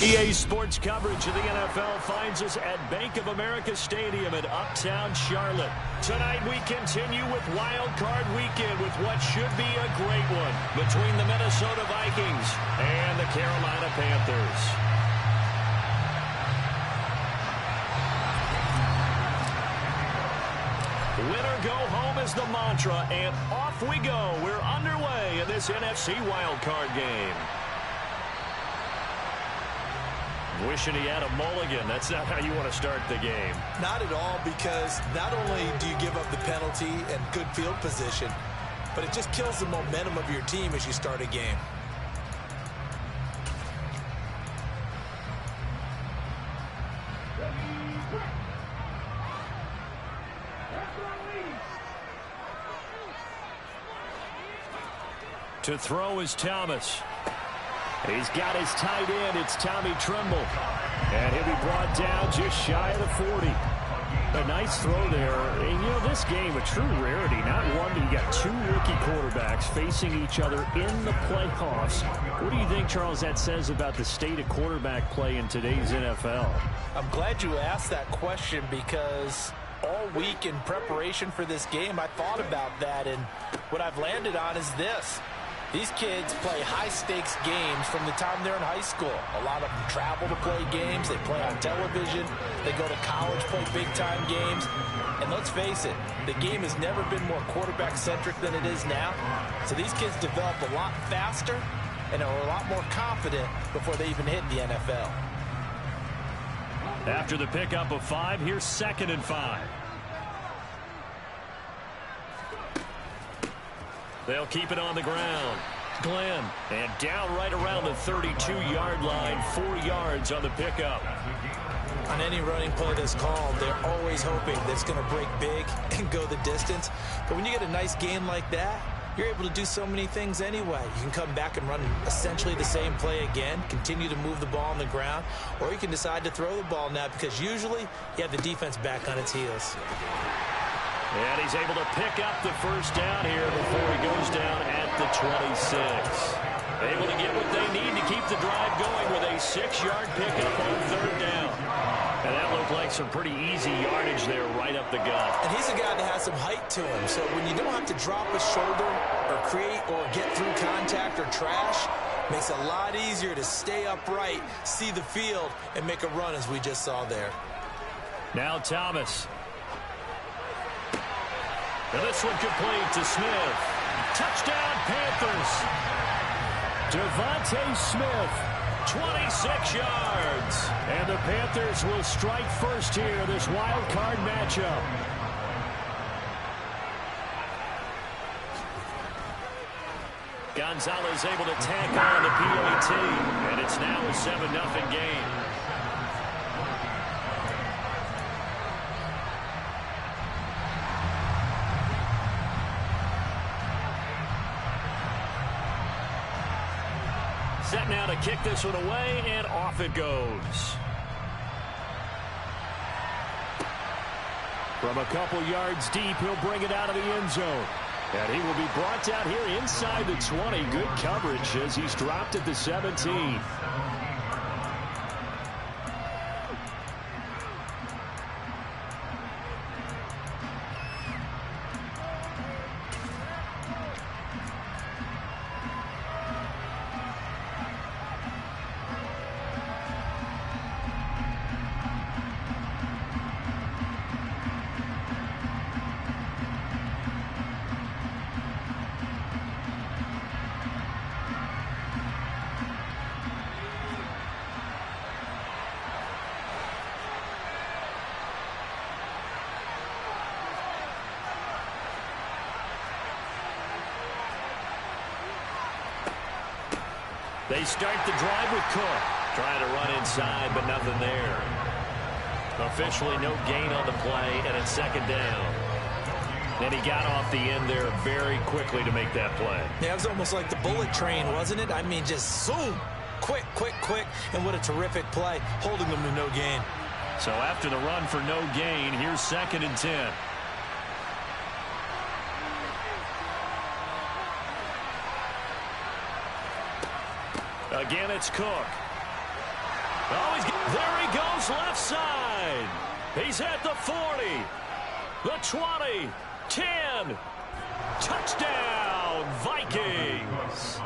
EA Sports coverage of the NFL finds us at Bank of America Stadium in Uptown Charlotte. Tonight we continue with Wild Card Weekend with what should be a great one between the Minnesota Vikings and the Carolina Panthers. Winner go home is the mantra, and off we go. We're underway in this NFC Wild Card game. Wishing he had a mulligan. That's not how you want to start the game. Not at all, because not only do you give up the penalty and good field position, but it just kills the momentum of your team as you start a game. To throw is Thomas. He's got his tight end. It's Tommy Tremble. And he'll be brought down just shy of the 40. A nice throw there. And, you know, this game, a true rarity. Not one, but you got two rookie quarterbacks facing each other in the playoffs. What do you think, Charles, that says about the state of quarterback play in today's NFL? I'm glad you asked that question, because all week in preparation for this game, I thought about that. And what I've landed on is this. These kids play high-stakes games from the time they're in high school. A lot of them travel to play games. They play on television. They go to college, play big-time games. And let's face it, the game has never been more quarterback-centric than it is now. So these kids develop a lot faster and are a lot more confident before they even hit the NFL. After the pickup of 5, here's 2nd and 5. They'll keep it on the ground. Glenn, and down right around the 32-yard line, 4 yards on the pickup. On any running play that's called, they're always hoping that it's going to break big and go the distance. But when you get a nice game like that, you're able to do so many things anyway. You can come back and run essentially the same play again, continue to move the ball on the ground, or you can decide to throw the ball now, because usually you have the defense back on its heels. And he's able to pick up the first down here before he goes down at the 26. Able to get what they need to keep the drive going with a 6-yard pickup on 3rd down. And that looked like some pretty easy yardage there right up the gut. And he's a guy that has some height to him, so when you don't have to drop a shoulder or create or get through contact or trash, makes it a lot easier to stay upright, see the field, and make a run, as we just saw there. Now Thomas. And this one complete to Smith. Touchdown, Panthers. Devontae Smith, 26 yards. And the Panthers will strike first here, this wild card matchup. Gonzalez able to tack on the PAT. And it's now a 7-0 game. Set now to kick this one away, and off it goes. From a couple yards deep, he'll bring it out of the end zone. And he will be brought down here inside the 20. Good coverage as he's dropped at the 17. They start the drive with Cook. Trying to run inside, but nothing there. Officially no gain on the play, and it's 2nd down. And he got off the end there very quickly to make that play. Yeah, it was almost like the bullet train, wasn't it? I mean, just zoom. Quick, quick, quick. And what a terrific play, holding them to no gain. So after the run for no gain, here's 2nd and 10. Again, it's Cook. Oh, there he goes left side. He's at the 40, the 20, 10. Touchdown, Vikings.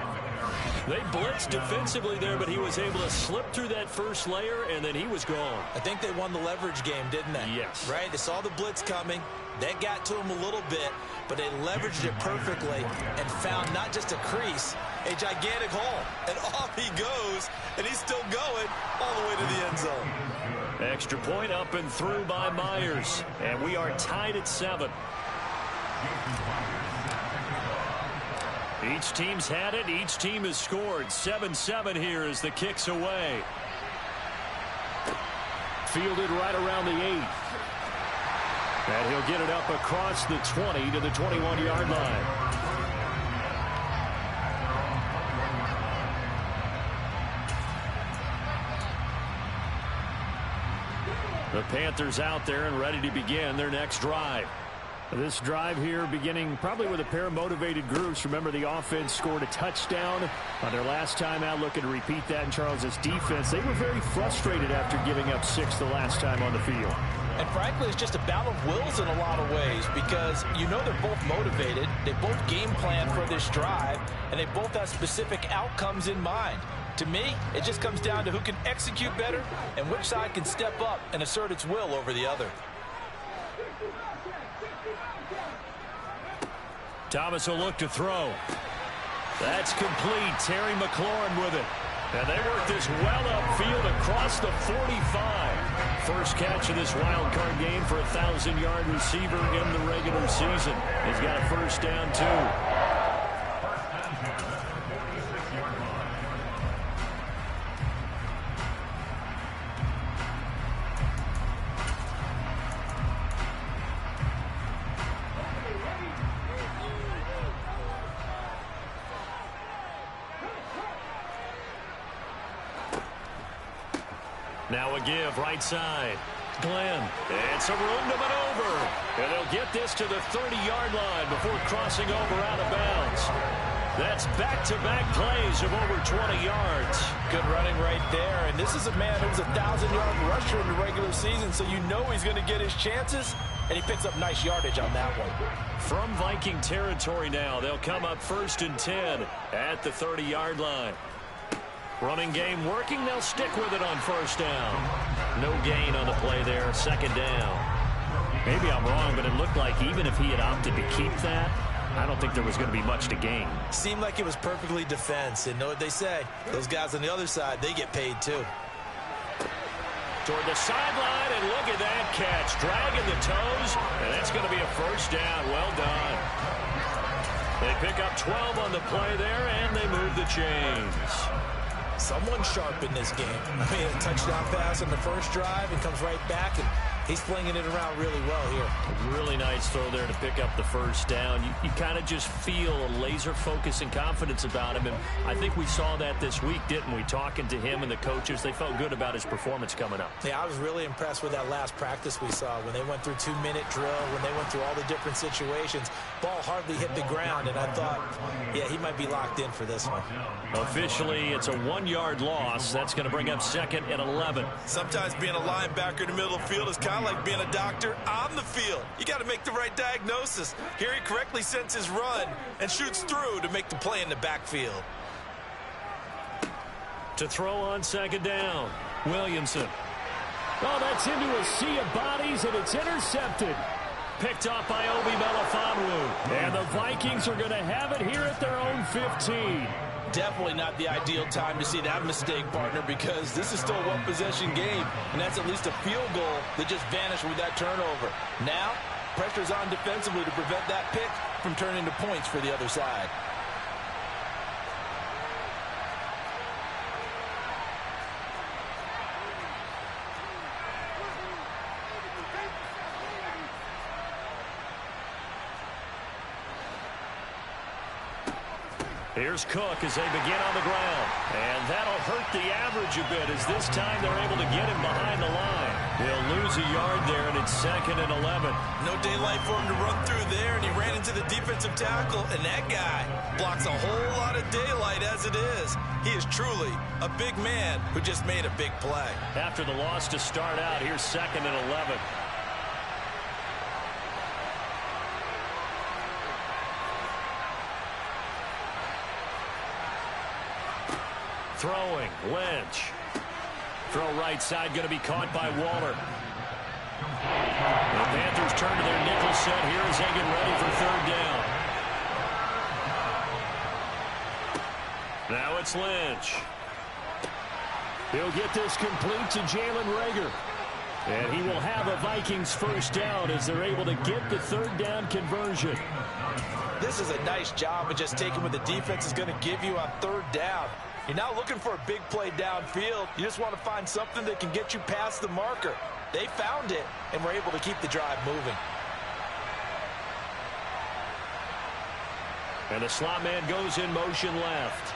They blitzed defensively there, but he was able to slip through that first layer, and then he was gone. I think they won the leverage game, didn't they? Yes. Right? They saw the blitz coming. That got to him a little bit, but they leveraged it perfectly and found not just a crease, a gigantic hole. And off he goes, and he's still going all the way to the end zone. Extra point up and through by Myers, and we are tied at 7. Each team's had it. Each team has scored. 7-7 here as the kick's away. Fielded right around the 8. And he'll get it up across the 20 to the 21-yard line. The Panthers out there and ready to begin their next drive. This drive here beginning probably with a pair of motivated groups. Remember, the offense scored a touchdown on their last time out, looking to repeat that in Charles's defense. They were very frustrated after giving up 6 the last time on the field. And frankly, it's just a battle of wills in a lot of ways because you know they're both motivated. They both game plan for this drive, and they both have specific outcomes in mind. To me, it just comes down to who can execute better and which side can step up and assert its will over the other. Thomas will look to throw. That's complete. Terry McLaurin with it. And they work this well upfield across the 45. First catch of this wild card game for a 1,000-yard receiver in the regular season. He's got a first down, too. Now a give, right side. Glenn, it's a room to maneuver. And they'll get this to the 30-yard line before crossing over out of bounds. That's back-to-back plays of over 20 yards. Good running right there. And this is a man who's a 1,000-yard rusher in the regular season, so you know he's going to get his chances. And he picks up nice yardage on that one. From Viking territory now, they'll come up 1st and 10 at the 30-yard line. Running game working. They'll stick with it on first down. No gain on the play there. 2nd down. Maybe I'm wrong, but it looked like even if he had opted to keep that, I don't think there was going to be much to gain. Seemed like it was perfectly defense. And know what they say? Those guys on the other side, they get paid too. Toward the sideline, and look at that catch. Dragging the toes, and that's going to be a first down. Well done. They pick up 12 on the play there, and they move the chains. Someone sharp in this game. I mean, a touchdown pass on the first drive and comes right back, and he's flinging it around really well here. A really nice throw there to pick up the first down. You kind of just feel a laser focus and confidence about him, and I think we saw that this week, didn't we? Talking to him and the coaches, they felt good about his performance coming up. Yeah, I was really impressed with that last practice we saw when they went through 2-minute drill, when they went through all the different situations. Ball hardly hit the ground, and I thought, yeah, he might be locked in for this one. Officially, it's a 1-yard loss. That's going to bring up 2nd and 11. Sometimes being a linebacker in the middle of the field is kind of like being a doctor on the field. You got to make the right diagnosis. Here he correctly sends his run and shoots through to make the play in the backfield. To throw on 2nd down, Williamson. Oh, that's into a sea of bodies, and it's intercepted. Picked off by Obi Melifonwu. And the Vikings are going to have it here at their own 15. Definitely not the ideal time to see that mistake, partner, because this is still a one-possession game, and that's at least a field goal that just vanished with that turnover. Now, pressure's on defensively to prevent that pick from turning into points for the other side. Here's Cook as they begin on the ground. And that'll hurt the average a bit as this time they're able to get him behind the line. He'll lose a yard there, and it's 2nd and 11. No daylight for him to run through there, and he ran into the defensive tackle, and that guy blocks a whole lot of daylight as it is. He is truly a big man who just made a big play. After the loss to start out, here's 2nd and 11. Throwing, Lynch. Throw right side, going to be caught by Waller. The Panthers turn to their nickel set here as they get ready for 3rd down. Now it's Lynch. He'll get this complete to Jalen Reagor. And he will have a Vikings 1st down as they're able to get the 3rd down conversion. This is a nice job of just taking what the defense is going to give you on 3rd down. You're not looking for a big play downfield. You just want to find something that can get you past the marker. They found it and were able to keep the drive moving. And the slot man goes in motion left.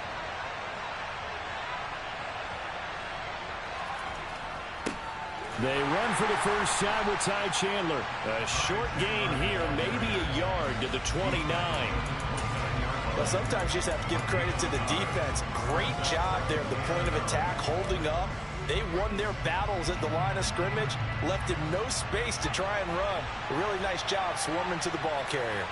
They run for the 1st time with Ty Chandler. A short gain here, maybe a yard to the 29. Well, sometimes you just have to give credit to the defense. Great job there at the point of attack, holding up. They won their battles at the line of scrimmage, left him no space to try and run. A really nice job swarming to the ball carrier.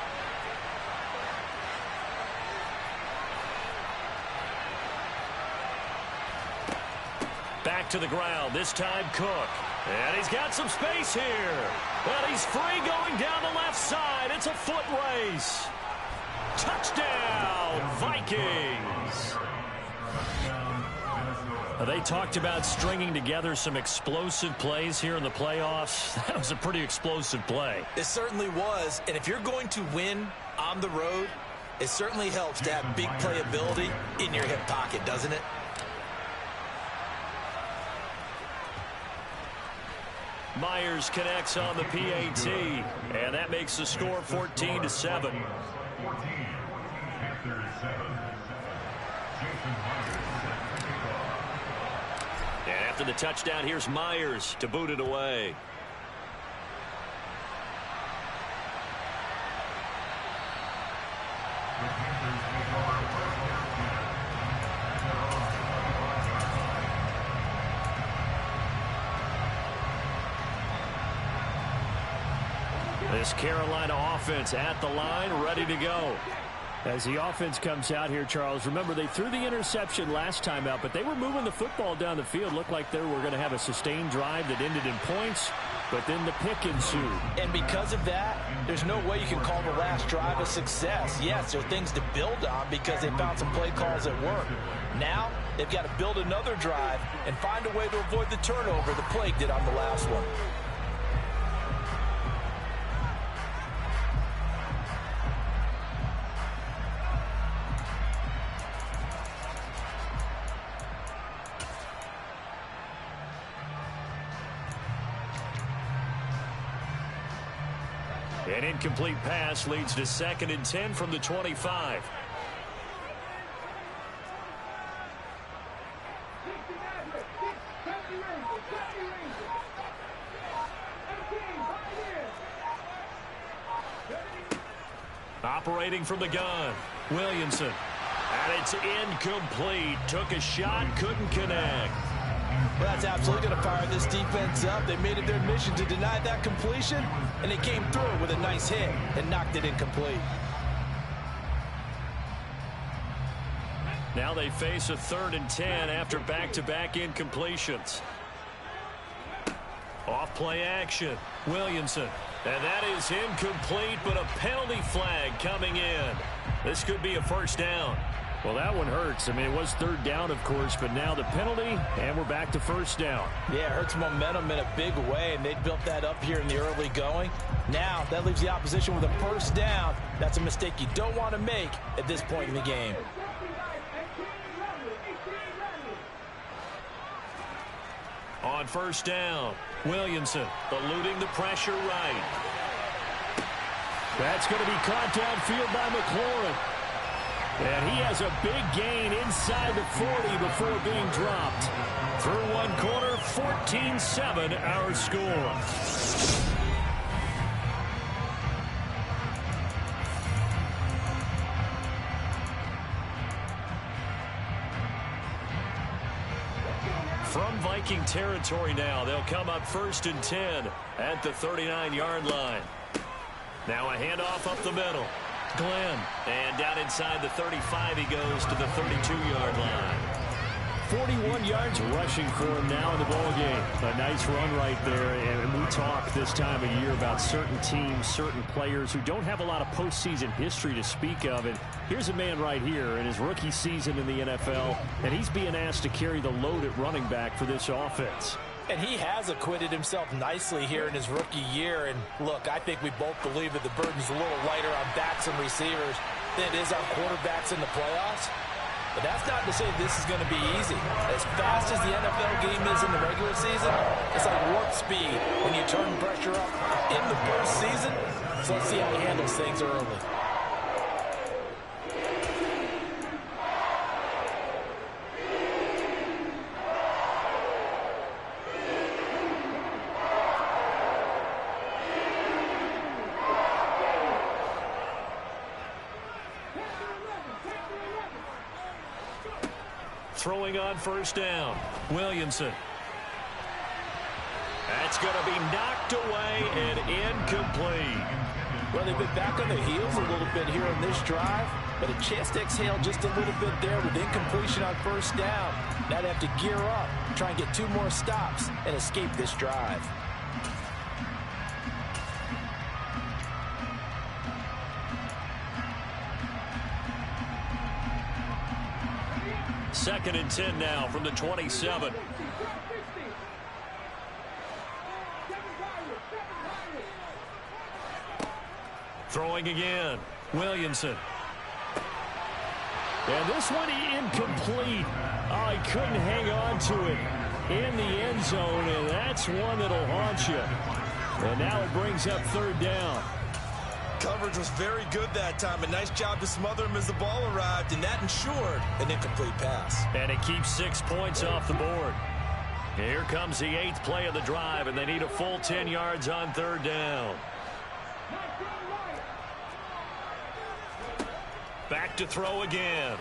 Back to the ground, this time Cook. And he's got some space here. Well, he's free going down the left side. It's a foot race. Touchdown, Vikings. They talked about stringing together some explosive plays here in the playoffs. That was a pretty explosive play. It certainly was. And if you're going to win on the road, it certainly helps to have big playability in your hip pocket, doesn't it? Myers connects on the PAT, and that makes the score 14-7. And after the touchdown, here's Myers to boot it away. This Carolina offense at the line, ready to go. As the offense comes out here, Charles, remember they threw the interception last time out, but they were moving the football down the field. Looked like they were going to have a sustained drive that ended in points, but then the pick ensued. And because of that, there's no way you can call the last drive a success. Yes, there are things to build on because they found some play calls that work. Now, they've got to build another drive and find a way to avoid the turnover the Plague did on the last one. An incomplete pass leads to 2nd and 10 from the 25. Operating from the gun, Williamson. And it's incomplete. Took a shot, couldn't connect. Well, that's absolutely going to fire this defense up. They made it their mission to deny that completion, and they came through with a nice hit and knocked it incomplete. Now they face a 3rd and 10 after back-to-back incompletions. Off-play action, Williamson. And that is incomplete, but a penalty flag coming in. This could be a 1st down. Well, that one hurts. I mean, it was 3rd down, of course, but now the penalty, and we're back to 1st down. Yeah, it hurts momentum in a big way, and they built that up here in the early going. Now, that leaves the opposition with a 1st down. That's a mistake you don't want to make at this point in the game. On 1st down, Williamson eluding the pressure right. That's going to be caught downfield by McLaurin. And he has a big gain inside the 40 before being dropped. Through one quarter, 14-7 our score. From Viking territory now, they'll come up 1st and 10 at the 39-yard line. Now a handoff up the middle. Glenn, and down inside the 35 he goes to the 32-yard line. 41 yards rushing for him now in the ballgame. A nice run right there, and we talk this time of year about certain teams, certain players who don't have a lot of postseason history to speak of. And here's a man right here in his rookie season in the NFL, and he's being asked to carry the load at running back for this offense. And he has acquitted himself nicely here in his rookie year. And look, I think we both believe that the burden's a little lighter on backs and receivers than it is on quarterbacks in the playoffs. But that's not to say this is going to be easy. As fast as the NFL game is in the regular season, it's like warp speed when you turn pressure up in the postseason. So let's see how he handles things early. Throwing on 1st down, Williamson. That's going to be knocked away and incomplete. Well, they've been back on their heels a little bit here on this drive, but a chance to exhale just a little bit there with incompletion on 1st down. Now they have to gear up, try and get 2 more stops and escape this drive. Second and 10 now from the 27. Throwing again, Williamson. And this one incomplete. Oh, he couldn't hang on to it in the end zone, and that's one that'll haunt you. And now it brings up 3rd down. Coverage was very good that time. A nice job to smother him as the ball arrived, and that ensured an incomplete pass. And it keeps 6 points off the board. Here comes the 8th play of the drive, and they need a full 10 yards on 3rd down. Back to throw again.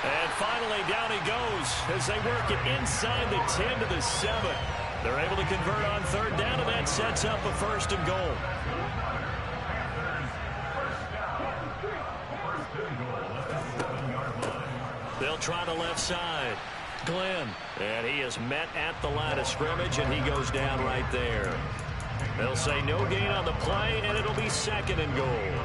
And finally down he goes as they work it inside the 10 to the 7. They're able to convert on 3rd down, and that sets up a 1st and goal. They'll try the left side. Glenn. And he is met at the line of scrimmage, and he goes down right there. They'll say no gain on the play, and it'll be 2nd and goal.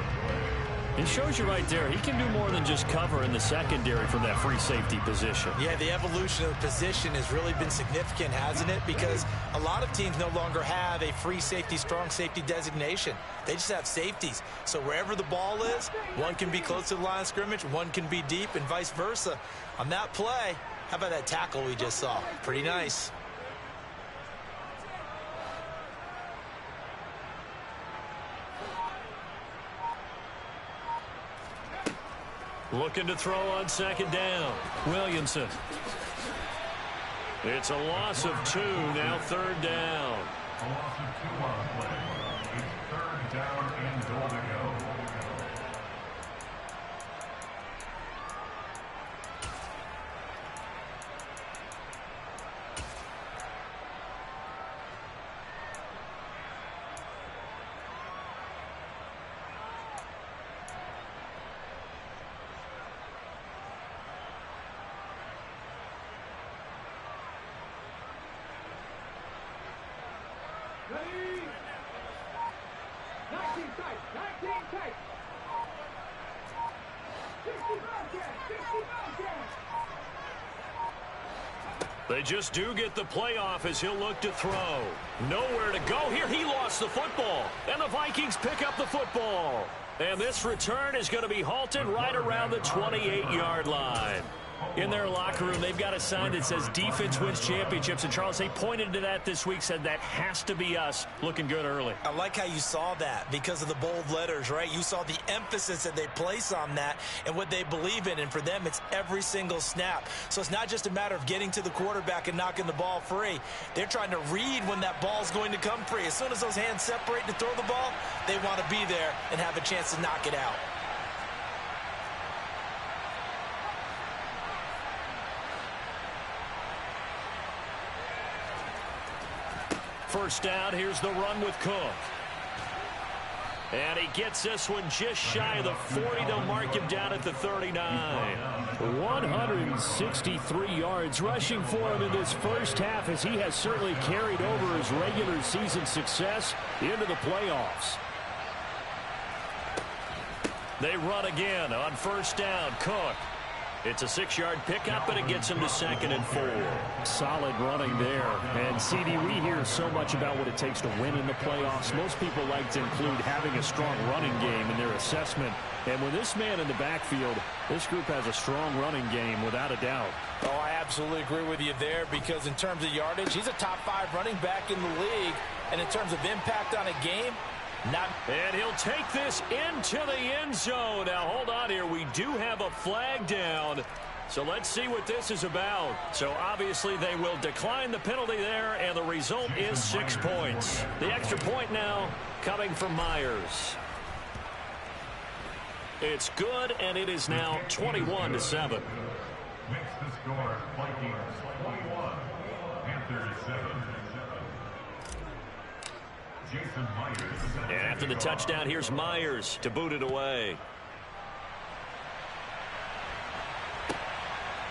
It shows you right there, he can do more than just cover in the secondary from that free safety position. Yeah, the evolution of the position has really been significant, hasn't it? Because a lot of teams no longer have a free safety, strong safety designation. They just have safeties. So wherever the ball is, one can be close to the line of scrimmage, one can be deep, and vice versa. On that play, how about that tackle we just saw? Pretty nice. Looking to throw on 2nd down. Williamson. It's a loss of 2, now 3rd down. A loss of 2 on the play. It's 3rd down and goal to go. They just do get the playoff as he'll look to throw. Nowhere to go here. He lost the football. And the Vikings pick up the football. And this return is going to be halted right around the 28-yard line. In their locker room, they've got a sign that says defense wins championships. And, Charles, they pointed to that this week, said that has to be us. Looking good early. I like how you saw that because of the bold letters, right? You saw the emphasis that they place on that and what they believe in. And for them, it's every single snap. So it's not just a matter of getting to the quarterback and knocking the ball free. They're trying to read when that ball's going to come free. As soon as those hands separate to throw the ball, they want to be there and have a chance to knock it out. First down, here's the run with Cook. And he gets this one just shy of the 40. They'll mark him down at the 39. 163 yards rushing for him in this first half as he has certainly carried over his regular season success into the playoffs. They run again on first down. Cook. It's a 6-yard pickup, but it gets him to 2nd and 4. Solid running there. And, CD, we hear so much about what it takes to win in the playoffs. Most people like to include having a strong running game in their assessment. And with this man in the backfield, this group has a strong running game without a doubt. Oh, I absolutely agree with you there because in terms of yardage, he's a top 5 running back in the league. And in terms of impact on a game, not. And he'll take this into the end zone. Now, hold on here. We do have a flag down. So let's see what this is about. So obviously they will decline the penalty there, and the result is 6 points. The extra point now coming from Myers. It's good, and it is now 21-7. Makes the score Vikings 21, Panthers 7. And after the touchdown, here's Myers to boot it away.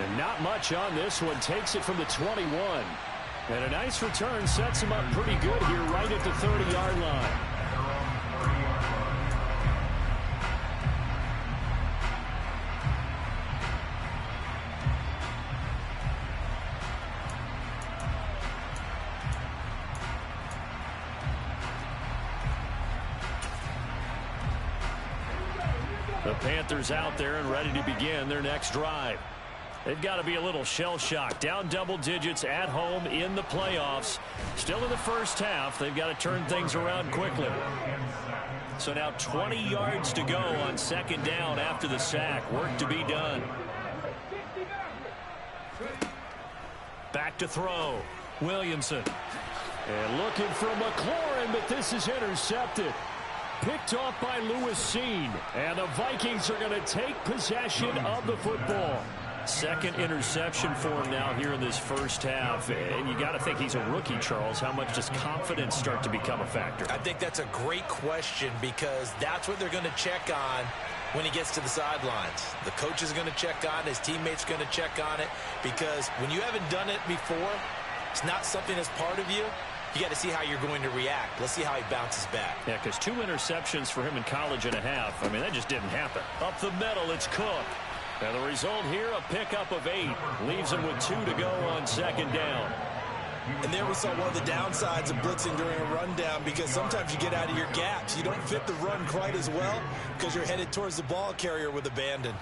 And not much on this one. Takes it from the 21. And a nice return sets him up pretty good here right at the 30-yard line. The Panthers out there and ready to begin their next drive. They've got to be a little shell-shocked. Down double digits at home in the playoffs. Still in the first half. They've got to turn things around quickly. So now 20 yards to go on 2nd down after the sack. Work to be done. Back to throw. Williamson. And looking for McLaurin, but this is intercepted. Picked off by Lewis Seen. And the Vikings are going to take possession of the football. 2nd interception for him now here in this first half. And you got to think he's a rookie, Charles. How much does confidence start to become a factor? I think that's a great question because that's what they're going to check on when he gets to the sidelines. The coach is going to check on it. His teammates going to check on it because when you haven't done it before, it's not something that's part of you. You got to see how you're going to react. Let's see how he bounces back. Yeah, because 2 interceptions for him in college and a half. I mean, that just didn't happen. Up the middle, it's Cook. And the result here, a pickup of 8. Leaves him with 2 to go on 2nd down. And there we saw one of the downsides of blitzing during a rundown because sometimes you get out of your gaps. You don't fit the run quite as well because you're headed towards the ball carrier with abandon.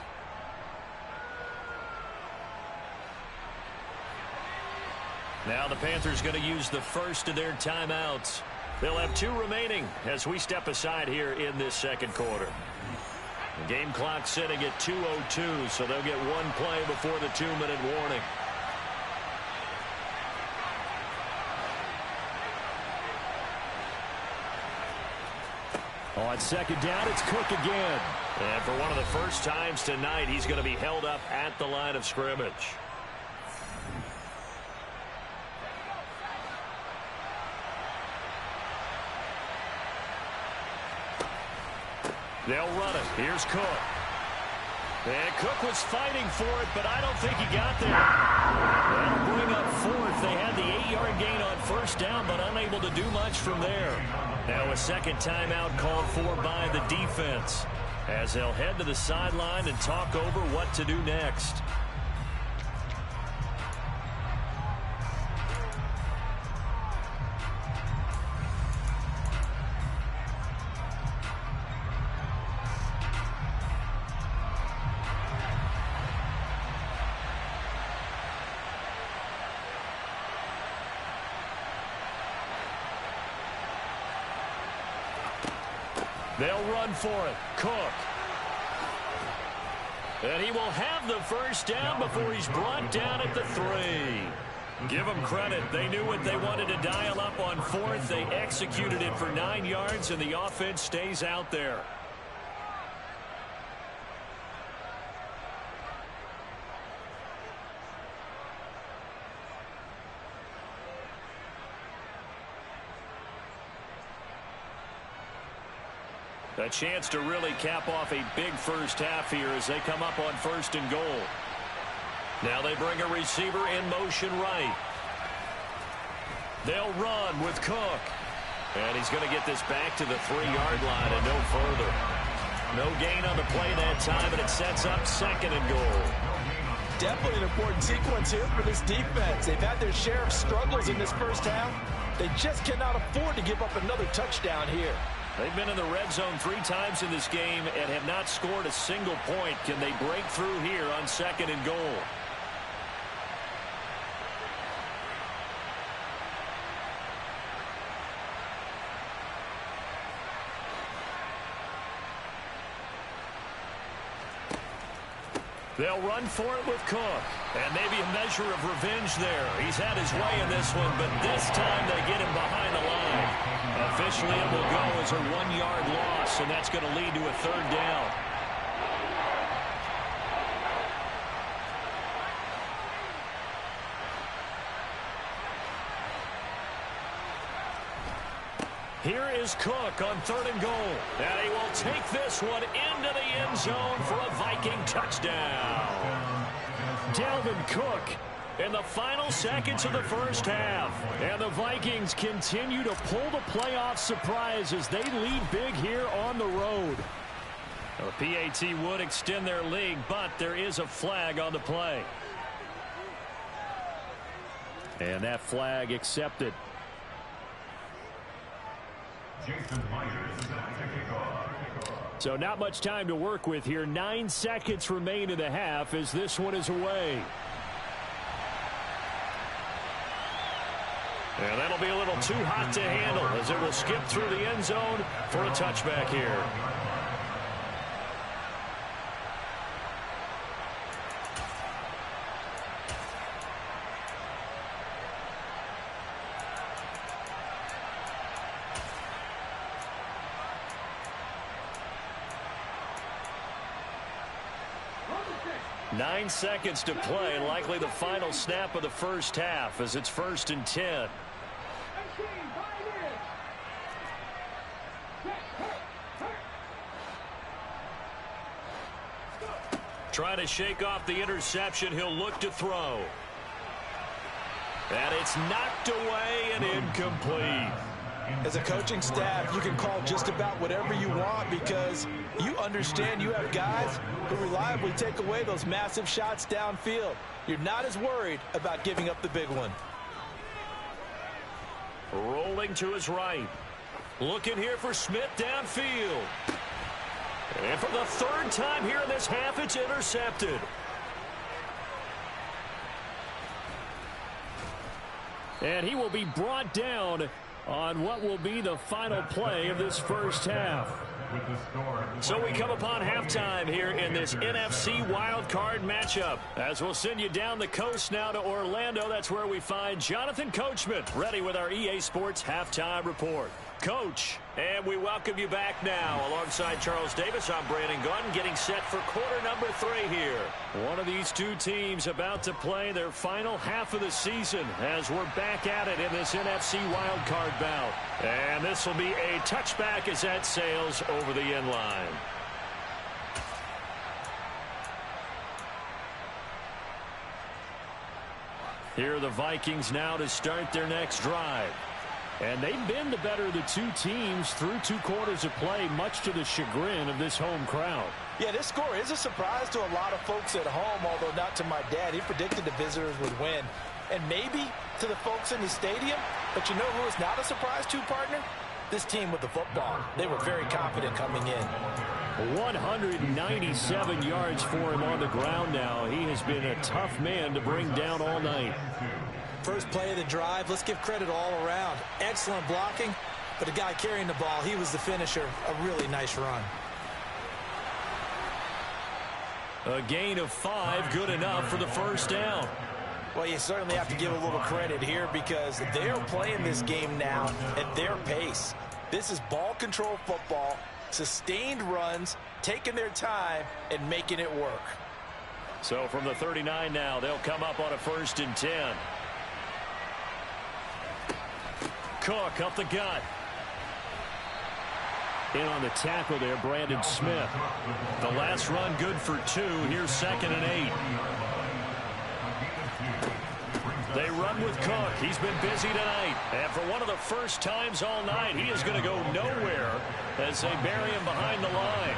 Now the Panthers going to use the first of their timeouts. They'll have 2 remaining as we step aside here in this 2nd quarter. The game clock sitting at 2:02, so they'll get 1 play before the 2-minute warning. On 2nd down, it's Cook again. And for one of the first times tonight, he's going to be held up at the line of scrimmage. They'll run it. Here's Cook. And Cook was fighting for it, but I don't think he got there. That'll bring up 4th. They had the 8-yard gain on first down, but unable to do much from there. Now a 2nd timeout called for by the defense as they'll head to the sideline and talk over what to do next. They'll run for it. Cook. And he will have the first down before he's brought down at the 3. Give them credit. They knew what they wanted to dial up on fourth. They executed it for 9 yards, and the offense stays out there. A chance to really cap off a big first half here as they come up on 1st and goal. Now they bring a receiver in motion right. They'll run with Cook. And he's going to get this back to the 3-yard line and no further. No gain on the play that time, and it sets up 2nd and goal. Definitely an important sequence here for this defense. They've had their share of struggles in this first half. They just cannot afford to give up another touchdown here. They've been in the red zone 3 times in this game and have not scored a single point. Can they break through here on 2nd and goal? They'll run for it with Cook. And maybe a measure of revenge there. He's had his way in this one, but this time they get him behind the line. Officially, it will go as a 1-yard loss, and that's going to lead to a 3rd down. Here is Cook on 3rd and goal. And he will take this one into the end zone for a Viking touchdown. Dalvin Cook in the final seconds of the first half. And the Vikings continue to pull the playoff surprise as they lead big here on the road. The PAT would extend their lead, but there is a flag on the play. And that flag accepted. So not much time to work with here. 9 seconds remain in the half as this one is away. And that'll be a little too hot to handle as it will skip through the end zone for a touchback here. Nine seconds to play, likely the final snap of the first half as it's 1st and 10. Trying to shake off the interception, he'll look to throw. And it's knocked away and incomplete. As a coaching staff, you can call just about whatever you want because you understand you have guys who reliably take away those massive shots downfield. You're not as worried about giving up the big one. Rolling to his right. Looking here for Smith downfield. And for the 3rd time here in this half, it's intercepted. And he will be brought down on what will be the final play of this first half. So we come upon halftime here in this NFC wildcard matchup. As we'll send you down the coast now to Orlando, that's where we find Jonathan Coachman ready with our EA Sports Halftime Report. Coach, and we welcome you back now. Alongside Charles Davis, I'm Brandon Gunn, getting set for quarter number 3 here. One of these two teams about to play their final half of the season as we're back at it in this NFC wildcard bout. And this will be a touchback as that sails over the end line. Here are the Vikings now to start their next drive. And they've been the better of the two teams through 2 quarters of play, much to the chagrin of this home crowd. Yeah, this score is a surprise to a lot of folks at home, although not to my dad. He predicted the visitors would win. And maybe to the folks in the stadium. But you know who is not a surprise to, partner? This team with the football. They were very confident coming in. 197 yards for him on the ground now. He has been a tough man to bring down all night. First play of the drive, let's give credit all around. Excellent blocking, but the guy carrying the ball, he was the finisher. A really nice run. A gain of 5, good enough for the first down. Well, you certainly have to give a little credit here because they're playing this game now at their pace. This is ball control football, sustained runs, taking their time, and making it work. So from the 39 now, they'll come up on a 1st and 10. Cook up the gut. In on the tackle there, Brandon Smith. The last run good for 2. Here's 2nd and 8. They run with Cook. He's been busy tonight. And for one of the first times all night, he is going to go nowhere as they bury him behind the line.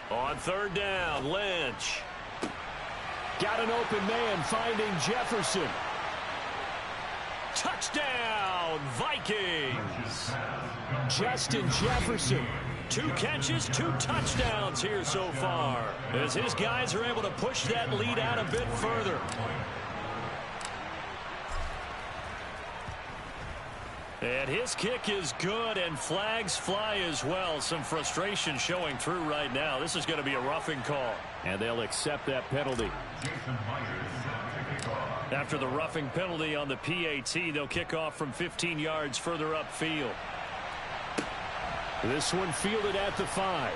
On 3rd down, Lynch. Got an open man finding Jefferson. Touchdown, Vikings. Justin Jefferson. 2 catches, 2 touchdowns here so far, as his guys are able to push that lead out a bit further. And his kick is good, and flags fly as well. Some frustration showing through right now. This is going to be a roughing call. And they'll accept that penalty. After the roughing penalty on the PAT, they'll kick off from 15 yards further upfield. This one fielded at the 5.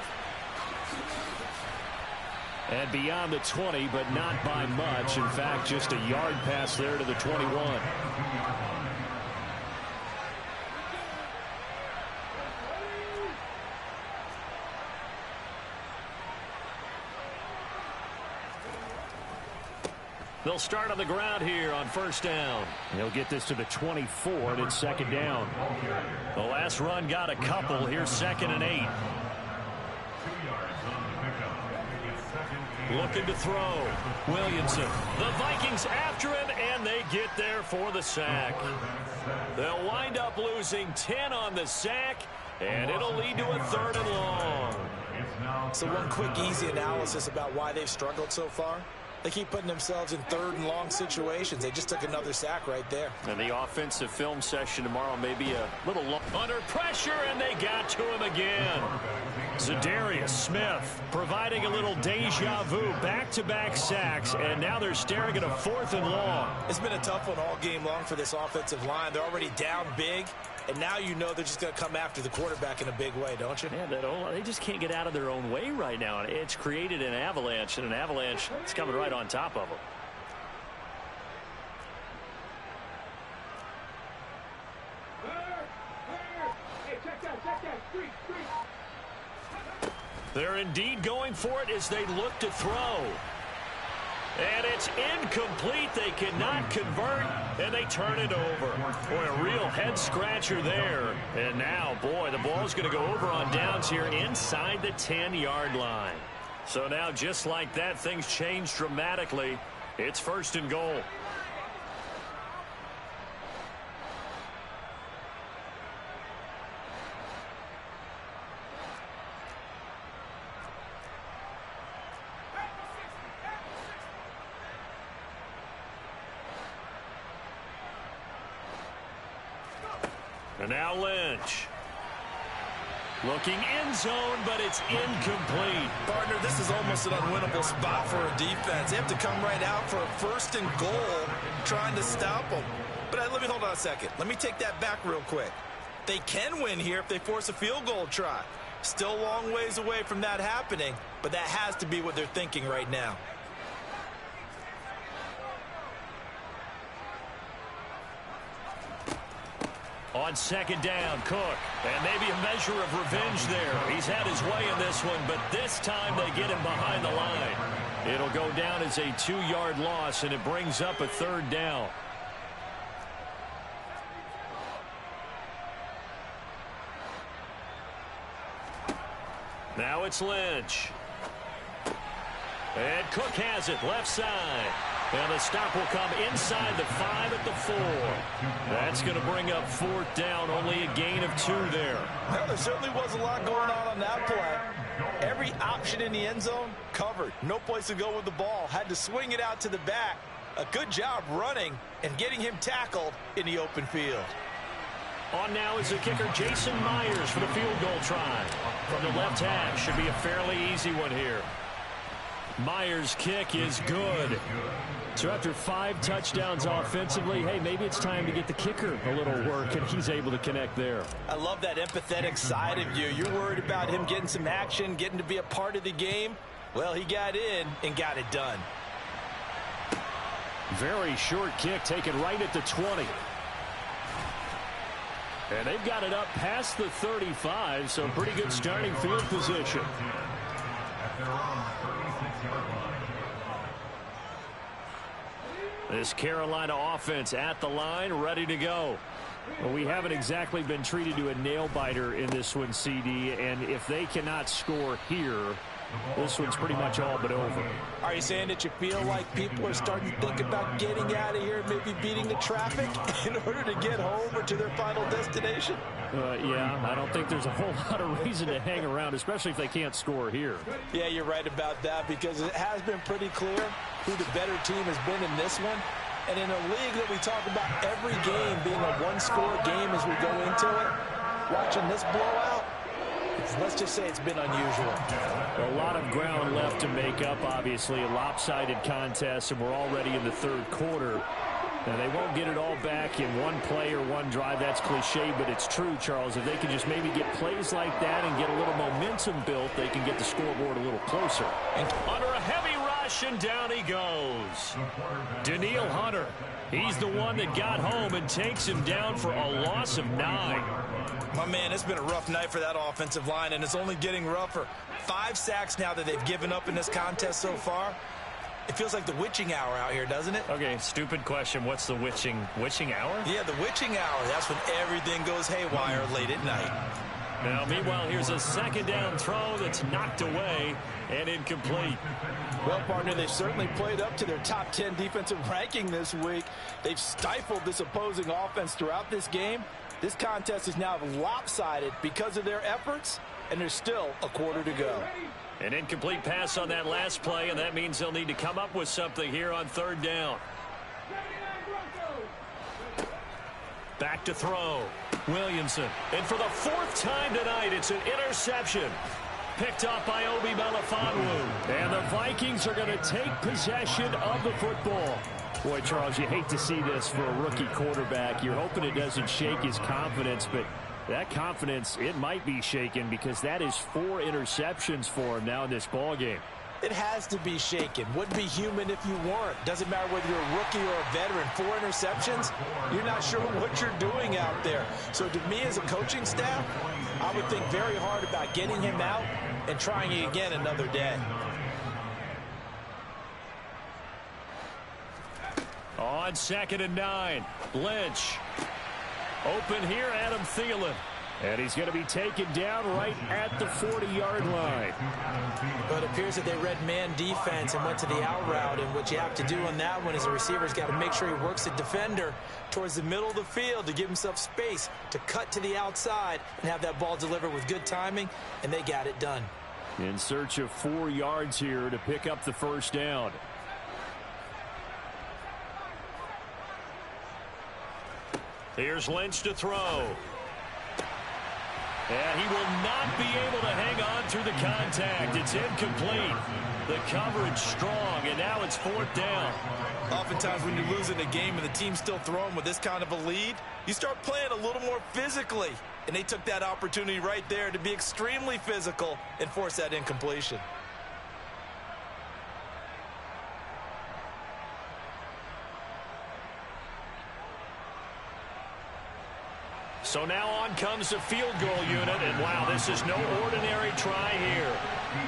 And beyond the 20, but not by much. In fact, just a yard pass there to the 21. They'll start on the ground here on 1st down. He'll get this to the 24, and it's 2nd down. The last run got a couple. Here's 2nd and 8. Looking to throw. Williamson. The Vikings after him, and they get there for the sack. They'll wind up losing 10 on the sack, and it'll lead to a 3rd and long. So one quick, easy analysis about why they've struggled so far. They keep putting themselves in 3rd and long situations. They just took another sack right there. And the offensive film session tomorrow may be a little long. Under pressure, and they got to him again. Zadarius Smith providing a little deja vu. Back-to-back sacks, and now they're staring at a 4th and long. It's been a tough one all game long for this offensive line. They're already down big, and now you know they're just going to come after the quarterback in a big way, don't you? Yeah, they just can't get out of their own way right now. It's created an avalanche, and an avalanche is coming right on top of them. They're indeed going for it as they look to throw. And it's incomplete. They cannot convert, and they turn it over. Boy, a real head-scratcher there. And now, boy, the ball's going to go over on downs here inside the 10-yard line. So now, just like that, things change dramatically. It's 1st and goal. And now Lynch. Looking end zone, but it's incomplete. Partner, this is almost an unwinnable spot for a defense. They have to come right out for a 1st and goal trying to stop them. But let me hold on a second. Let me take that back real quick. They can win here if they force a field goal try. Still a long ways away from that happening, but that has to be what they're thinking right now. On 2nd down, Cook. And maybe a measure of revenge there. He's had his way in this one, but this time they get him behind the line. It'll go down as a 2-yard loss, and it brings up a 3rd down. Now it's Lynch. And Cook has it left side. And the stop will come inside the 5 at the 4. That's going to bring up 4th down, only a gain of 2 there. Well, there certainly was a lot going on that play. Every option in the end zone covered. No place to go with the ball. Had to swing it out to the back. A good job running and getting him tackled in the open field. On now is the kicker, Jason Myers, for the field goal try. From the left hash, should be a fairly easy one here. Myers' kick is good. So after 5 touchdowns offensively, hey, maybe it's time to get the kicker a little work, and he's able to connect there. I love that empathetic side of you. You're worried about him getting some action, getting to be a part of the game. Well, he got in and got it done. Very short kick taken right at the 20. And they've got it up past the 35, so pretty good starting field position. This Carolina offense at the line, ready to go. Well, we haven't exactly been treated to a nail-biter in this one, CD, and if they cannot score here, this one's pretty much all but over. Are you saying that you feel like people are starting to think about getting out of here, maybe beating the traffic in order to get home or to their final destination? Yeah, I don't think there's a whole lot of reason to hang around, especially if they can't score here. Yeah, you're right about that, because it has been pretty clear who the better team has been in this one. And in a league that we talk about every game being a one-score game as we go into it, watching this blowout, let's just say it's been unusual. A lot of ground left to make up, obviously. A lopsided contest, and we're already in the 3rd quarter. And they won't get it all back in one play or one drive. That's cliche, but it's true, Charles. If they can just maybe get plays like that and get a little momentum built, they can get the scoreboard a little closer. And under a heavy rush, and down he goes. Daniil Hunter. He's the one that got home and takes him down for a loss of 9. My man, it's been a rough night for that offensive line, and it's only getting rougher. 5 sacks now that they've given up in this contest so far. It feels like the witching hour out here, doesn't it? Okay, stupid question. What's the witching hour? Yeah, the witching hour. That's when everything goes haywire late at night. Now, meanwhile, here's a 2nd down throw that's knocked away and incomplete. Well, partner, they've certainly played up to their top 10 defensive ranking this week. They've stifled this opposing offense throughout this game. This contest is now lopsided because of their efforts, and there's still a quarter to go. An incomplete pass on that last play, and that means they'll need to come up with something here on 3rd down. Back to throw. Williamson. And for the 4th time tonight, it's an interception. Picked up by Obi Melifonwu. And the Vikings are going to take possession of the football. Boy, Charles, you hate to see this for a rookie quarterback. You're hoping it doesn't shake his confidence, but that confidence, it might be shaken because that is 4 interceptions for him now in this ballgame. It has to be shaken. Wouldn't be human if you weren't. Doesn't matter whether you're a rookie or a veteran. 4 interceptions, you're not sure what you're doing out there. So to me as a coaching staff, I would think very hard about getting him out and trying it again another day. On 2nd and 9, Lynch. Open here, Adam Thielen. And he's going to be taken down right at the 40-yard line. But it appears that they read man defense and went to the out route. And what you have to do on that one is a receiver's got to make sure he works the defender towards the middle of the field to give himself space to cut to the outside and have that ball delivered with good timing, and they got it done. In search of 4 yards here to pick up the 1st down. Here's Lynch to throw. And he will not be able to hang on through the contact. It's incomplete. The coverage strong, and now it's 4th down. Oftentimes when you're losing a game and the team's still throwing with this kind of a lead, you start playing a little more physically. And they took that opportunity right there to be extremely physical and force that incompletion. So now on comes the field goal unit, and wow, this is no ordinary try here.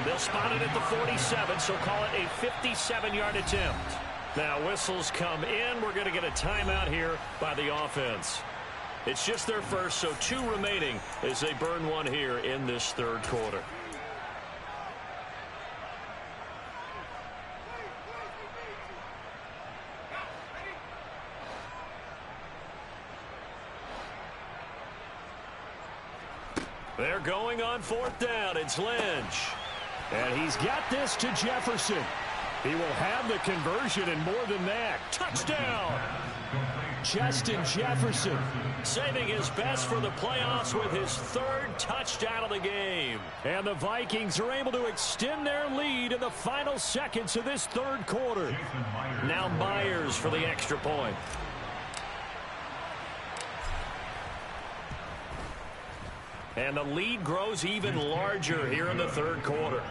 They'll spot it at the 47, so call it a 57-yard attempt. Now whistles come in. We're going to get a timeout here by the offense. It's just their first, so 2 remaining as they burn one here in this 3rd quarter. They're going on 4th down. It's Lynch. And he's got this to Jefferson. He will have the conversion and more than that. Touchdown! Justin Jefferson saving his best for the playoffs with his 3rd touchdown of the game. And the Vikings are able to extend their lead in the final seconds of this 3rd quarter. Now Myers for the extra point. And the lead grows even larger here in the 3rd quarter.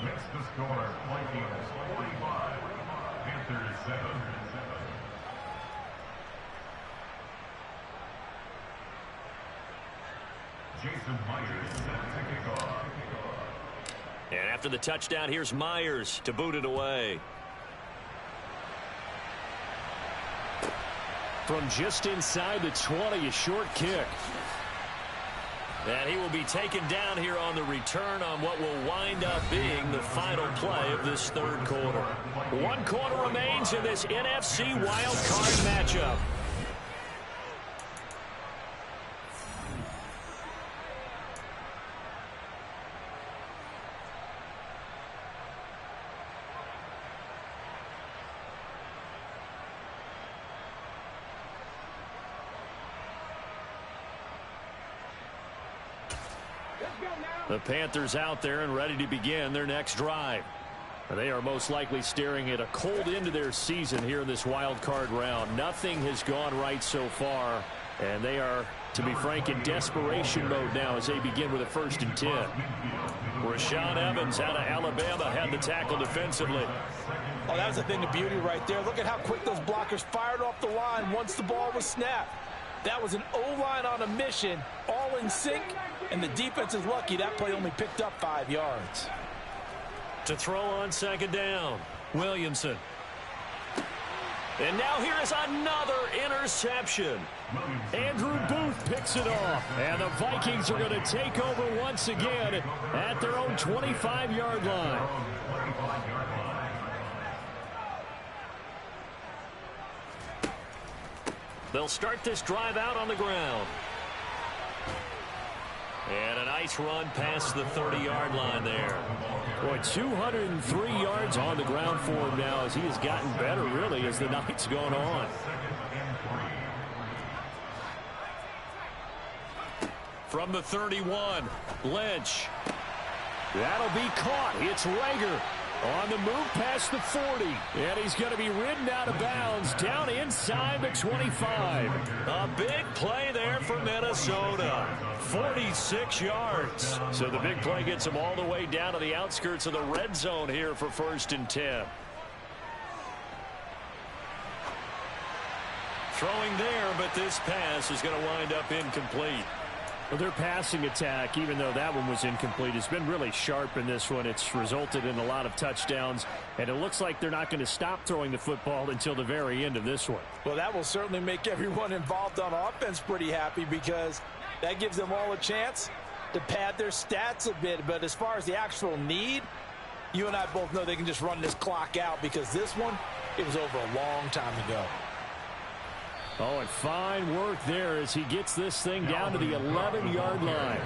Next to score, Vikings 45, Panthers 7. Jason Myers set to kick off. And after the touchdown, here's Myers to boot it away. From just inside the 20, a short kick. And he will be taken down here on the return on what will wind up being the final play of this 3rd quarter. 1 quarter remains in this NFC wildcard matchup. The Panthers out there and ready to begin their next drive. They are most likely staring at a cold end to their season here in this wild card round. Nothing has gone right so far, and they are, to be frank, in desperation mode now as they begin with a 1st and 10. Rashaan Evans out of Alabama had the tackle defensively. Oh, that was a thing of beauty right there. Look at how quick those blockers fired off the line once the ball was snapped. That was an O-line on a mission, all in sync, and the defense is lucky that play only picked up 5 yards. To throw on 2nd down, Williamson. And now here is another interception. Andrew Booth picks it off, and the Vikings are going to take over once again at their own 25-yard line. They'll start this drive out on the ground. And a nice run past the 30-yard line there. Boy, 203 yards on the ground for him now as he has gotten better, really, as the night's gone on. From the 31, Lynch. That'll be caught. It's Rager on the move past the 40. And he's going to be ridden out of bounds down inside the 25. A big play there for Minnesota. 46 yards. So the big play gets him all the way down to the outskirts of the red zone here for 1st and 10. Throwing there, but this pass is going to wind up incomplete. Well, their passing attack, even though that one was incomplete, has been really sharp in this one. It's resulted in a lot of touchdowns, and it looks like they're not going to stop throwing the football until the very end of this one. Well, that will certainly make everyone involved on offense pretty happy because that gives them all a chance to pad their stats a bit. But as far as the actual need, you and I both know they can just run this clock out because this one, it was over a long time ago. Oh, and fine work there as he gets this thing down to the 11-yard line.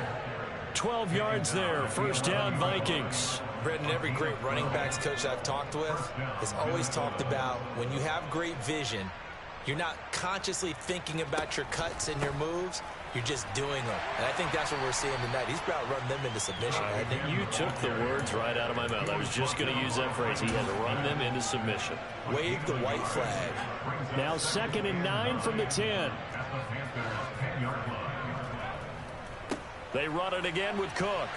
12 yards there. 1st down, Vikings. Brendan, every great running backs coach I've talked with has always talked about when you have great vision, you're not consciously thinking about your cuts and your moves. You're just doing them. And I think that's what we're seeing tonight. He's about to run them into submission. You took the words right out of my mouth. I was just going to use that phrase. He had to run them into submission. Wave the white flag. Now 2nd and 9 from the 10. They run it again with Cook.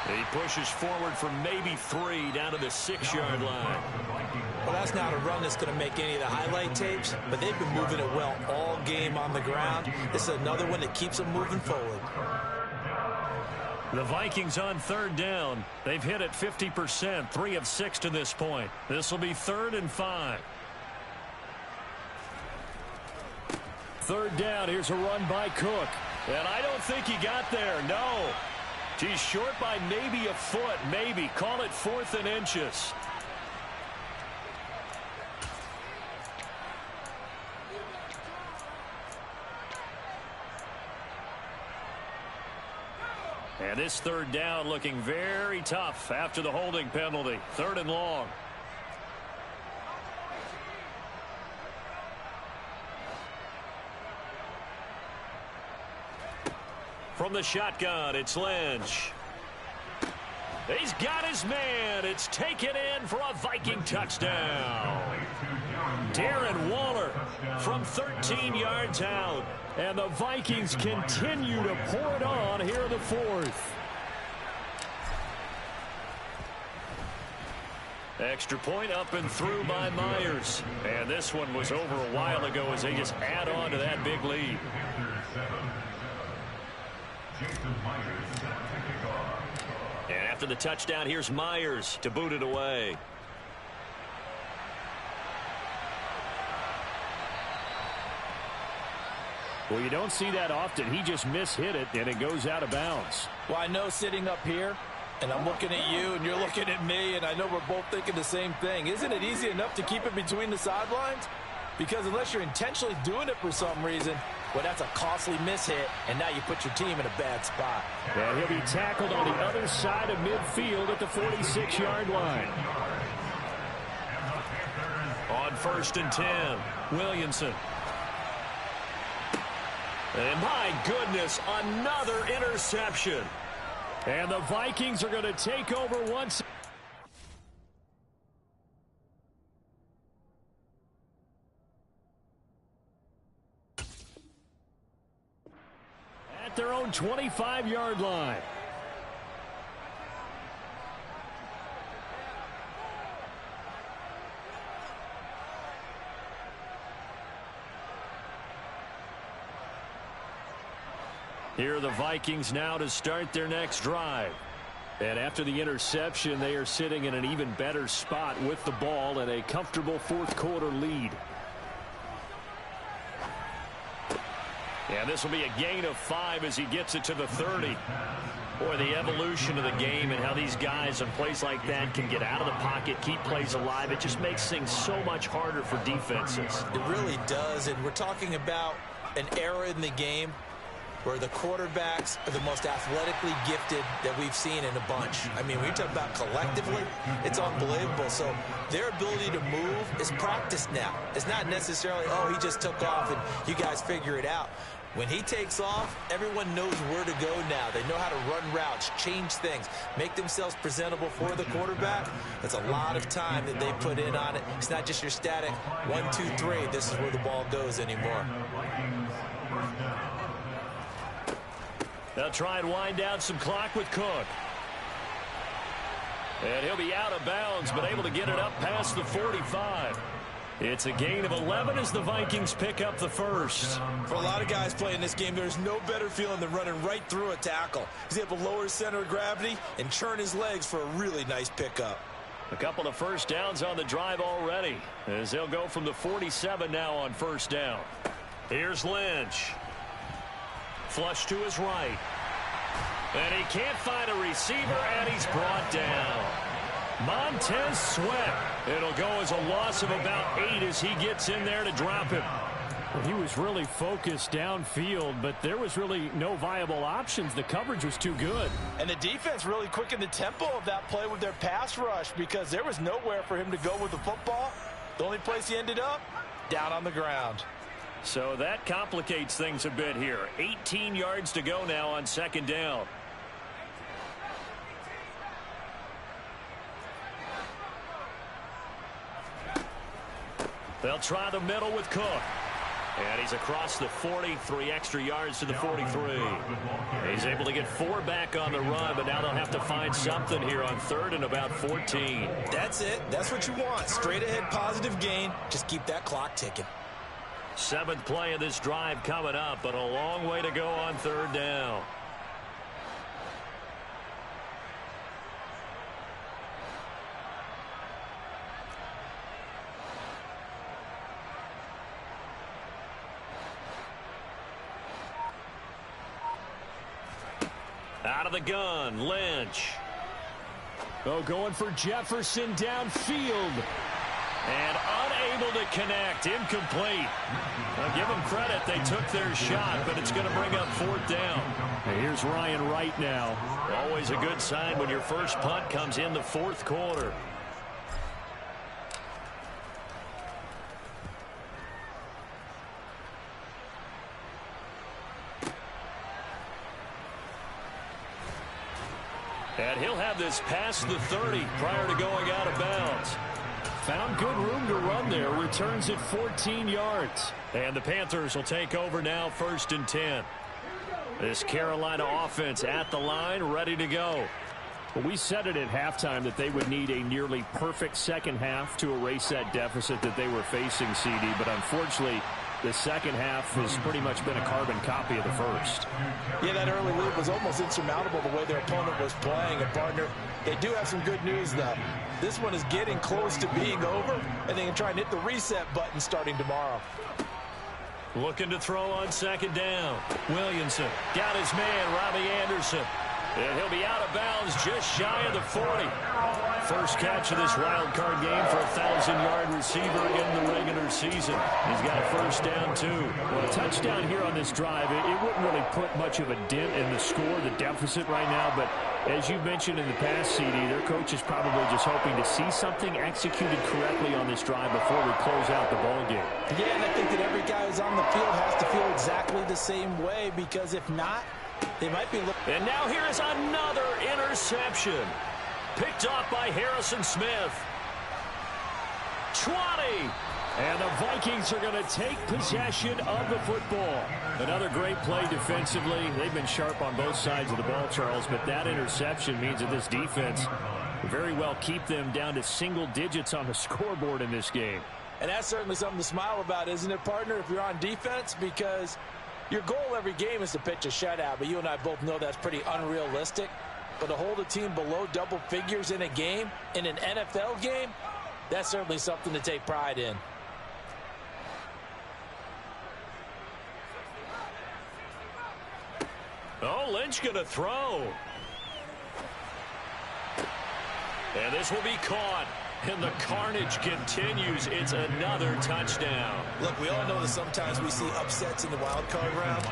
He pushes forward for maybe 3 down to the 6-yard line. Well, that's not a run that's going to make any of the highlight tapes, but they've been moving it well all game on the ground. This is another one that keeps them moving forward. The Vikings on 3rd down. They've hit it 50%, 3 of 6 to this point. This will be 3rd and 5. 3rd down, here's a run by Cook. And I don't think he got there, no. He's short by maybe a foot, maybe. Call it 4th and inches. And this third down looking very tough after the holding penalty. 3rd and long. From the shotgun, it's Lynch. He's got his man. It's taken in for a Viking touchdown. Darren Waller from 13 yards out. And the Vikings continue to pour it on here in the 4th. Extra point up and through by Myers. And this one was over a while ago as they just add on to that big lead. And after the touchdown, here's Myers to boot it away. Well, you don't see that often. He just mishit it, and it goes out of bounds. Well, I know sitting up here, and I'm looking at you, and you're looking at me, and I know we're both thinking the same thing. Isn't it easy enough to keep it between the sidelines? Because unless you're intentionally doing it for some reason, well, that's a costly mishit, and now you put your team in a bad spot. And he'll be tackled on the other side of midfield at the 46-yard line. On 1st and 10, Williamson. And my goodness, another interception. And the Vikings are going to take over once. At their own 25-yard line. Here are the Vikings now to start their next drive. And after the interception, they are sitting in an even better spot with the ball and a comfortable 4th quarter lead. And this will be a gain of 5 as he gets it to the 30. Boy, the evolution of the game and how these guys on plays like that can get out of the pocket, keep plays alive, it just makes things so much harder for defenses. It really does, and we're talking about an era in the game where the quarterbacks are the most athletically gifted that we've seen in a bunch. I mean, when you talk about collectively, it's unbelievable. So their ability to move is practiced now. It's not necessarily, oh, he just took off and you guys figure it out. When he takes off, everyone knows where to go now. They know how to run routes, change things, make themselves presentable for the quarterback. That's a lot of time that they put in on it. It's not just your static 1, 2, 3. This is where the ball goes anymore. They'll try and wind down some clock with Cook. And he'll be out of bounds, but able to get it up past the 45. It's a gain of 11 as the Vikings pick up the first. For a lot of guys playing this game, there's no better feeling than running right through a tackle. He's able to lower his center of gravity and churn his legs for a really nice pickup. A couple of first downs on the drive already, as they'll go from the 47 now on 1st down. Here's Lynch. Flush to his right. And he can't find a receiver, and he's brought down. Montez Sweat. It'll go as a loss of about 8 as he gets in there to drop him. Well, he was really focused downfield, but there was really no viable options. The coverage was too good. And the defense really quickened the tempo of that play with their pass rush because there was nowhere for him to go with the football. The only place he ended up, down on the ground. So that complicates things a bit here. 18 yards to go now on 2nd down. They'll try the middle with Cook. And he's across the 40, 3 extra yards to the 43. He's able to get 4 back on the run, but now they'll have to find something here on 3rd and about 14. That's it. That's what you want. Straight ahead positive gain. Just keep that clock ticking. 7th play of this drive coming up, but a long way to go on 3rd down. Out of the gun, Lynch. Oh, going for Jefferson downfield. And unable to connect. Incomplete. I'll give them credit. They took their shot, but it's going to bring up fourth down. And here's Ryan Wright now. Always a good sign when your first punt comes in the fourth quarter. And he'll have this past the 30 prior to going out of bounds. Found good room to run there. Returns at 14 yards. And the Panthers will take over now, 1st and 10. This Carolina offense at the line, ready to go. Well, we said it at halftime that they would need a nearly perfect second half to erase that deficit that they were facing, CD. But unfortunately, the second half has pretty much been a carbon copy of the first. Yeah, that early lead was almost insurmountable the way their opponent was playing. And, partner, they do have some good news, though. This one is getting close to being over, and they can try and hit the reset button starting tomorrow. Looking to throw on second down. Williamson got his man, Robbie Anderson. And he'll be out of bounds just shy of the 40. First catch of this wild card game for a 1,000-yard receiver in the regular season. He's got a first down, too. Well, a touchdown here on this drive, it wouldn't really put much of a dent in the score, the deficit right now. But as you mentioned in the past, CD, their coach is probably just hoping to see something executed correctly on this drive before we close out the ball game. Yeah, and I think that every guy who's on the field has to feel exactly the same way, because if not, they might be looking. And now here is another interception. Picked off by Harrison Smith. 20. And the Vikings are going to take possession of the football. Another great play defensively. They've been sharp on both sides of the ball, Charles, but that interception means that this defense very well keep them down to single digits on the scoreboard in this game. And that's certainly something to smile about, isn't it, partner, if you're on defense? Because your goal every game is to pitch a shutout, but you and I both know that's pretty unrealistic. But to hold a team below double figures in a game, in an NFL game, that's certainly something to take pride in. Oh, Lynch going to throw. And this will be caught. And the carnage continues. It's another touchdown. Look, we all know that sometimes we see upsets in the wild card round.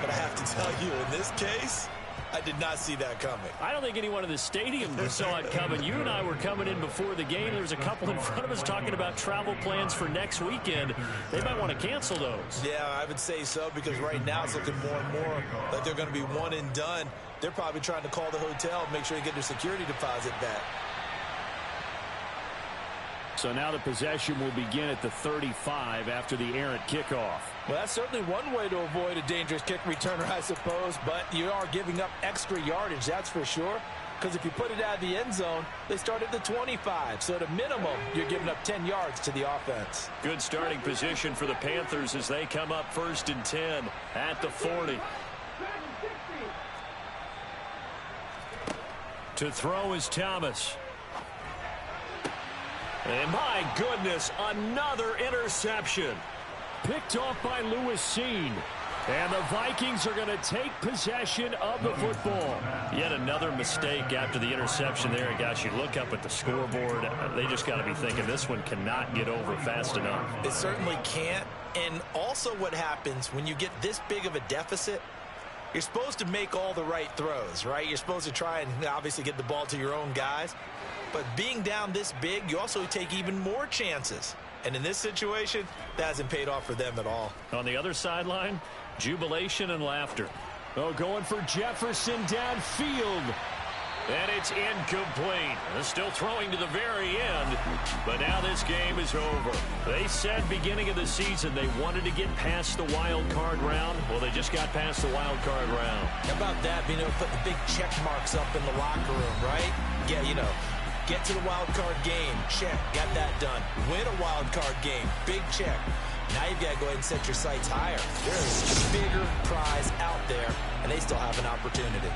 But I have to tell you, in this case, I did not see that coming. I don't think anyone in the stadium saw it coming. You and I were coming in before the game. There was a couple in front of us talking about travel plans for next weekend. They might want to cancel those. Yeah, I would say so, because right now it's looking more and more like they're going to be one and done. They're probably trying to call the hotel and make sure they get their security deposit back. So now the possession will begin at the 35 after the errant kickoff. Well, that's certainly one way to avoid a dangerous kick returner, I suppose, but you are giving up extra yardage, that's for sure. Because if you put it out of the end zone, they start at the 25. So at a minimum, you're giving up 10 yards to the offense. Good starting position for the Panthers as they come up 1st and 10 at the 40. To throw is Thomas. And my goodness, another interception. Picked off by Lewis Seen. And the Vikings are going to take possession of the football. Yet another mistake after the interception there. And gosh, you look up at the scoreboard, they just got to be thinking this one cannot get over fast enough. It certainly can't. And also what happens when you get this big of a deficit, you're supposed to make all the right throws, right? You're supposed to try and obviously get the ball to your own guys. But being down this big, you also take even more chances. And in this situation, that hasn't paid off for them at all. On the other sideline, jubilation and laughter. Oh, going for Jefferson downfield. And it's incomplete. They're still throwing to the very end. But now this game is over. They said beginning of the season they wanted to get past the wild card round. Well, they just got past the wild card round. How about that? Being able to put the big check marks up in the locker room, right? Yeah, you know. Get to the wild card game. Check. Got that done. Win a wild card game. Big check. Now you've got to go ahead and set your sights higher. There's a bigger prize out there, and they still have an opportunity.